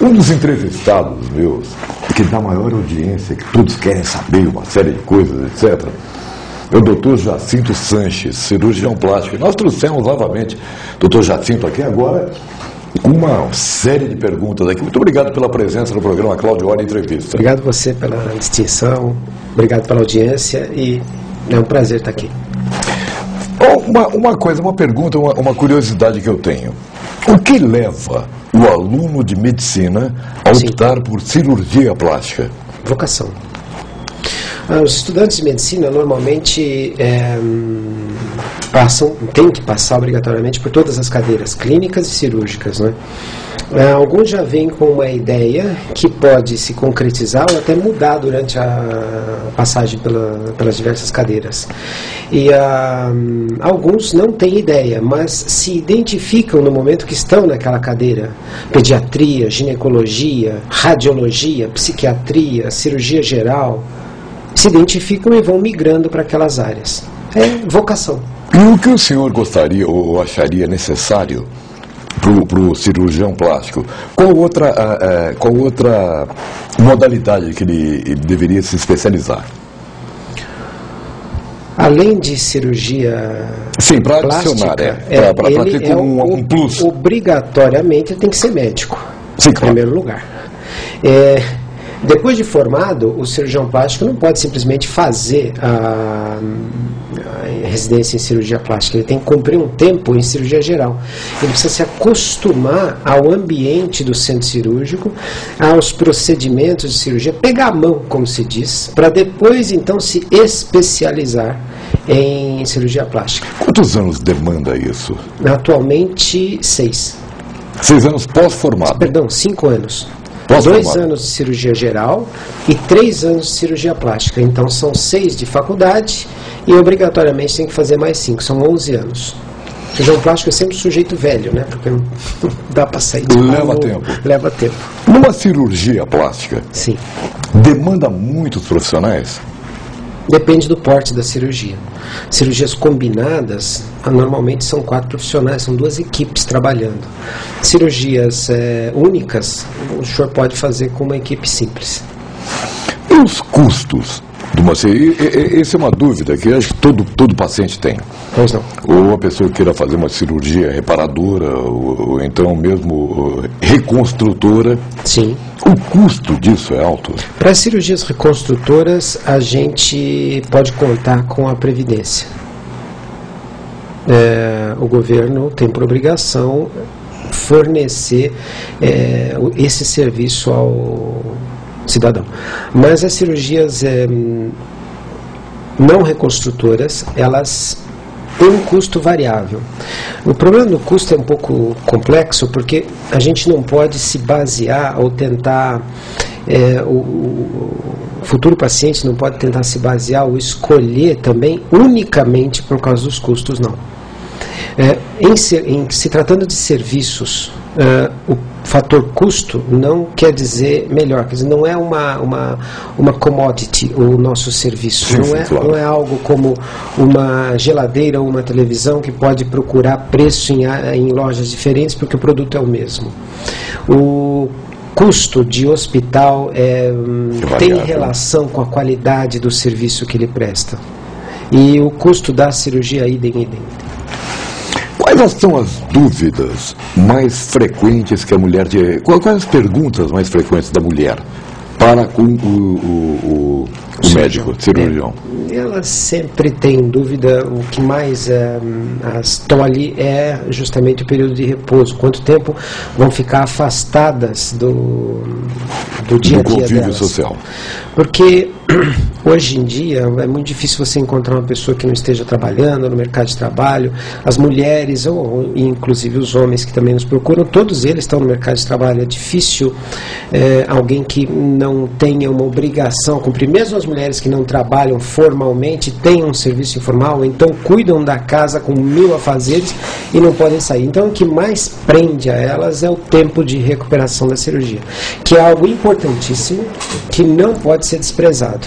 Um dos entrevistados meus, que dá maior audiência, que todos querem saber uma série de coisas, etc., é o Dr. Jacinto Sanches, cirurgião plástico. Nós trouxemos novamente o Dr. Jacinto aqui agora com uma série de perguntas aqui. Muito obrigado pela presença no programa Cláudio Hora Entrevista. Obrigado você pela distinção, obrigado pela audiência e é um prazer estar aqui. Uma pergunta, uma curiosidade que eu tenho. O que leva o aluno de medicina a optar por cirurgia plástica? Vocação. Os estudantes de medicina normalmente têm que passar obrigatoriamente por todas as cadeiras clínicas e cirúrgicas, né? Alguns já vêm com uma ideia que pode se concretizar ou até mudar durante a passagem pelas diversas cadeiras. E alguns não têm ideia, mas se identificam no momento que estão naquela cadeira. Pediatria, ginecologia, radiologia, psiquiatria, cirurgia geral, se identificam e vão migrando para aquelas áreas. É vocação. E o que o senhor gostaria ou acharia necessário para o cirurgião plástico? Qual outra modalidade que ele deveria se especializar? Além de cirurgia sim, para plástica, adicionar, para ter como um plus. Obrigatoriamente ele tem que ser médico, sim, em primeiro lugar. Depois de formado, o cirurgião plástico não pode simplesmente fazer a residência em cirurgia plástica. Ele tem que cumprir um tempo em cirurgia geral. Ele precisa se acostumar ao ambiente do centro cirúrgico, aos procedimentos de cirurgia, pegar a mão, como se diz, para depois então se especializar em cirurgia plástica. Quantos anos demanda isso? Atualmente, 6. 6 anos pós-formado? Perdão, 5 anos. 2 anos de cirurgia geral e 3 anos de cirurgia plástica. Então são 6 de faculdade e obrigatoriamente tem que fazer mais 5, são 11 anos. O cirurgião plástico é sempre um sujeito velho, né? Porque não dá para sair de Leva tempo. Numa cirurgia plástica, sim, demanda muitos profissionais? Depende do porte da cirurgia. Cirurgias combinadas, normalmente são 4 profissionais, são 2 equipes trabalhando. Cirurgias únicas, o senhor pode fazer com uma equipe simples. E os custos de uma cirurgia? Essa é uma dúvida que acho que todo paciente tem. Pois não. Ou a pessoa queira fazer uma cirurgia reparadora, ou então mesmo reconstrutora. Sim. O custo disso é alto? Para as cirurgias reconstrutoras, a gente pode contar com a Previdência. O governo tem por obrigação fornecer esse serviço ao cidadão. Mas as cirurgias não reconstrutoras, elas têm um custo variável. O problema do custo é um pouco complexo, porque a gente não pode se basear ou tentar, o futuro paciente não pode tentar se basear ou escolher também unicamente por causa dos custos, não. Em se tratando de serviços, o fator custo não quer dizer melhor, quer dizer, não é uma commodity o nosso serviço, sim, claro. Não é algo como uma geladeira ou uma televisão que pode procurar preço em lojas diferentes porque o produto é o mesmo. O custo de hospital tem relação com a qualidade do serviço que ele presta, e o custo da cirurgia idem. Quais são as dúvidas mais frequentes que a mulher... Quais as perguntas mais frequentes da mulher para com o médico, cirurgião? Elas sempre têm dúvida. O que mais as tolhe é justamente o período de repouso. Quanto tempo vão ficar afastadas do dia a dia delas. Do convívio social. Porque hoje em dia é muito difícil você encontrar uma pessoa que não esteja trabalhando no mercado de trabalho. As mulheres, ou inclusive os homens que também nos procuram, todos eles estão no mercado de trabalho. É difícil alguém que não tenha uma obrigação, cumprir. Mesmo as mulheres que não trabalham formalmente, têm um serviço informal, então cuidam da casa com 1000 afazeres e não podem sair. Então o que mais prende a elas é o tempo de recuperação da cirurgia, que é algo importantíssimo, que não pode ser desprezado.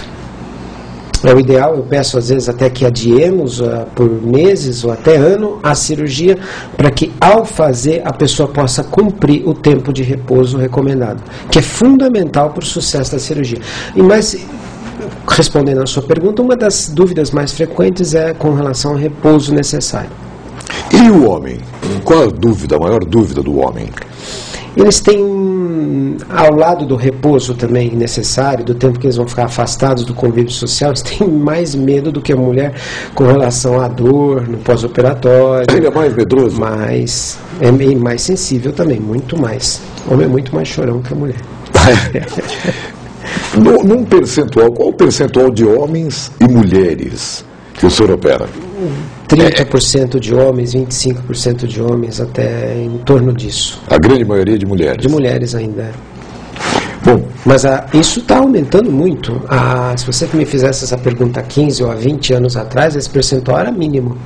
É o ideal, eu peço às vezes até que adiemos por meses ou até ano a cirurgia, para que ao fazer a pessoa possa cumprir o tempo de repouso recomendado, que é fundamental para o sucesso da cirurgia. E mais, respondendo à sua pergunta, uma das dúvidas mais frequentes é com relação ao repouso necessário. E o homem? Qual a maior dúvida do homem? Eles têm, ao lado do repouso também necessário, do tempo que eles vão ficar afastados do convívio social, eles têm mais medo do que a mulher com relação à dor no pós-operatório. Ele é mais medroso? É mais sensível também, muito mais. O homem é muito mais chorão que a mulher. Num percentual, qual o percentual de homens e mulheres que o senhor opera? 30% de homens, 25% de homens, até em torno disso. A grande maioria de mulheres? De mulheres ainda. Bom, mas isso está aumentando muito. Se você me fizesse essa pergunta há 15 ou há 20 anos atrás, esse percentual era mínimo.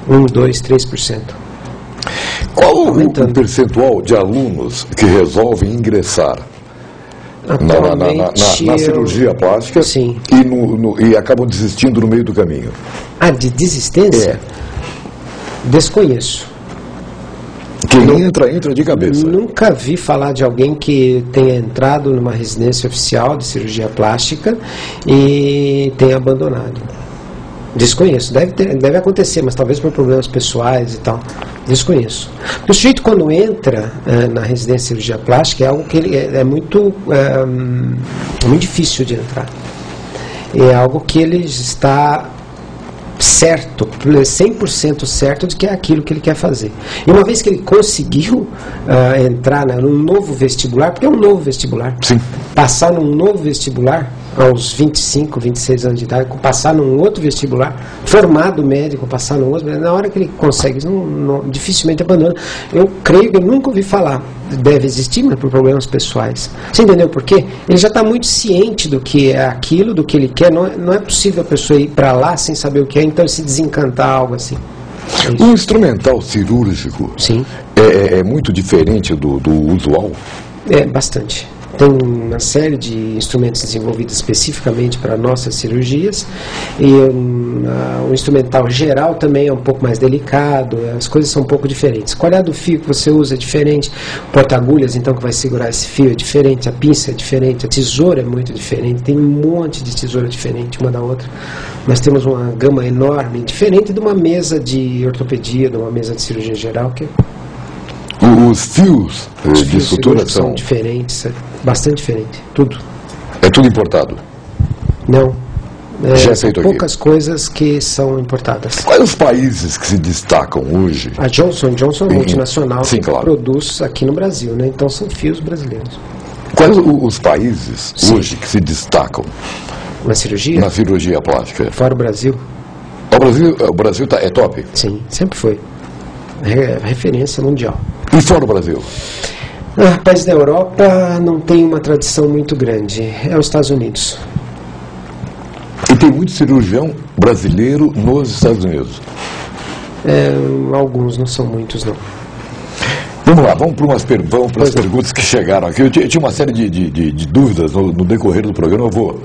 1, 2, 3%. Qual o percentual de alunos que resolvem ingressar na cirurgia plástica e acabam desistindo no meio do caminho? De desistência? Desconheço. Quem entra de cabeça. Nunca vi falar de alguém que tenha entrado numa residência oficial de cirurgia plástica e tenha abandonado. Desconheço. Deve acontecer, mas talvez por problemas pessoais e tal. Desconheço. O sujeito, quando entra na residência de cirurgia plástica, é algo que ele é muito difícil de entrar. É algo que ele está certo, 100% certo de que é aquilo que ele quer fazer. E uma vez que ele conseguiu entrar num novo vestibular, porque é um novo vestibular, sim, passar num novo vestibular aos 25, 26 anos de idade, passar num outro vestibular, formado médico, passar num outro, na hora que ele consegue, dificilmente abandona. Eu creio que eu nunca ouvi falar, deve existir, mas por problemas pessoais. Você entendeu por quê? Ele já está muito ciente do que é aquilo, do que ele quer, não é possível a pessoa ir para lá sem saber o que é, então se desencantar, algo assim. O instrumental cirúrgico é muito diferente do usual? É, bastante. Tem uma série de instrumentos desenvolvidos especificamente para nossas cirurgias e o instrumental geral também é um pouco mais delicado, as coisas são um pouco diferentes. A qualidade do fio que você usa é diferente, o porta-agulhas então que vai segurar esse fio é diferente, a pinça é diferente, a tesoura é muito diferente, tem um monte de tesoura diferente uma da outra. Nós temos uma gama enorme, diferente de uma mesa de ortopedia, de uma mesa de cirurgia geral, que os fios de sutura são diferentes, bastante diferente, tudo. É tudo importado? Não. Já é feito poucas coisas que são importadas. Quais os países que se destacam hoje? A Johnson é multinacional que claro, produz aqui no Brasil, né? Então são fios brasileiros. Quais os países hoje que se destacam na cirurgia? Na cirurgia plástica. Fora o Brasil. O Brasil é top? Sim, sempre foi. Referência mundial. E fora o Brasil? Países da Europa não tem uma tradição muito grande. É os Estados Unidos. E tem muito cirurgião brasileiro nos Estados Unidos? Alguns, não são muitos, não. Vamos lá, vamos para as perguntas que chegaram aqui. Eu tinha uma série de dúvidas no decorrer do programa, eu vou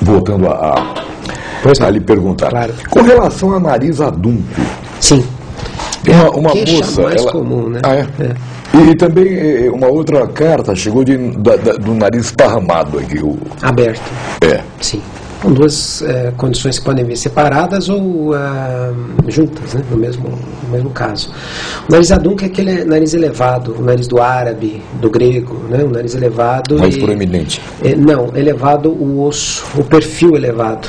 voltando a lhe perguntar. Claro. Com relação a nariz adunco. Sim. Uma moça, mais comum, né? E também uma outra carta chegou do nariz esparramado aqui. Aberto. Sim. São duas condições que podem vir separadas ou juntas, né? no mesmo caso. O nariz adunco é aquele nariz elevado, o nariz do árabe, do grego, né? O nariz elevado. Mais proeminente. Não, elevado o osso, o perfil elevado.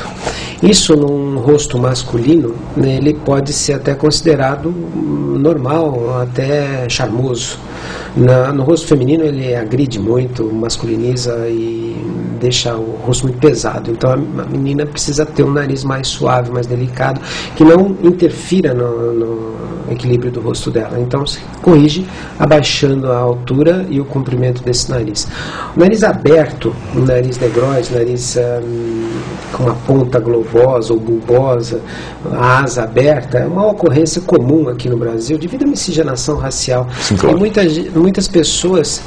Isso num rosto masculino, né, ele pode ser até considerado normal, até charmoso. No rosto feminino ele agride muito, masculiniza e deixa o rosto muito pesado. Então a menina precisa ter um nariz mais suave, mais delicado, que não interfira no equilíbrio do rosto dela. Então se corrige abaixando a altura e o comprimento desse nariz. O nariz aberto, o nariz negroide, nariz com uma ponta globosa ou bulbosa, a asa aberta, é uma ocorrência comum aqui no Brasil devido à miscigenação racial. Sim, claro. E muitas pessoas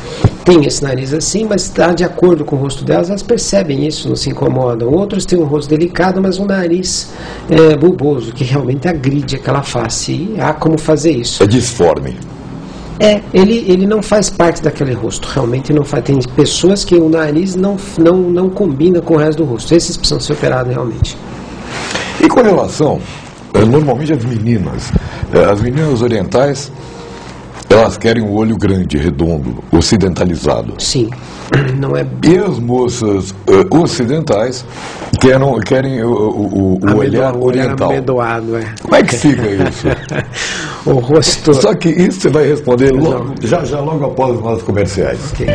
têm esse nariz assim, mas está de acordo com o rosto delas, elas percebem isso, não se incomodam. Outros têm um rosto delicado, mas um nariz bulboso, que realmente agride aquela face. E há como fazer isso. É disforme. Ele não faz parte daquele rosto, realmente não faz. Tem pessoas que o nariz não combina com o resto do rosto. Esses precisam ser operados realmente. E com relação, normalmente as meninas orientais, elas querem um olho grande, redondo, ocidentalizado. Sim, não é... E as moças ocidentais querem o olhar oriental. Amendoado, Como é que fica isso? O rosto... Só que isso você vai responder logo, já logo após os nossos comerciais. Okay.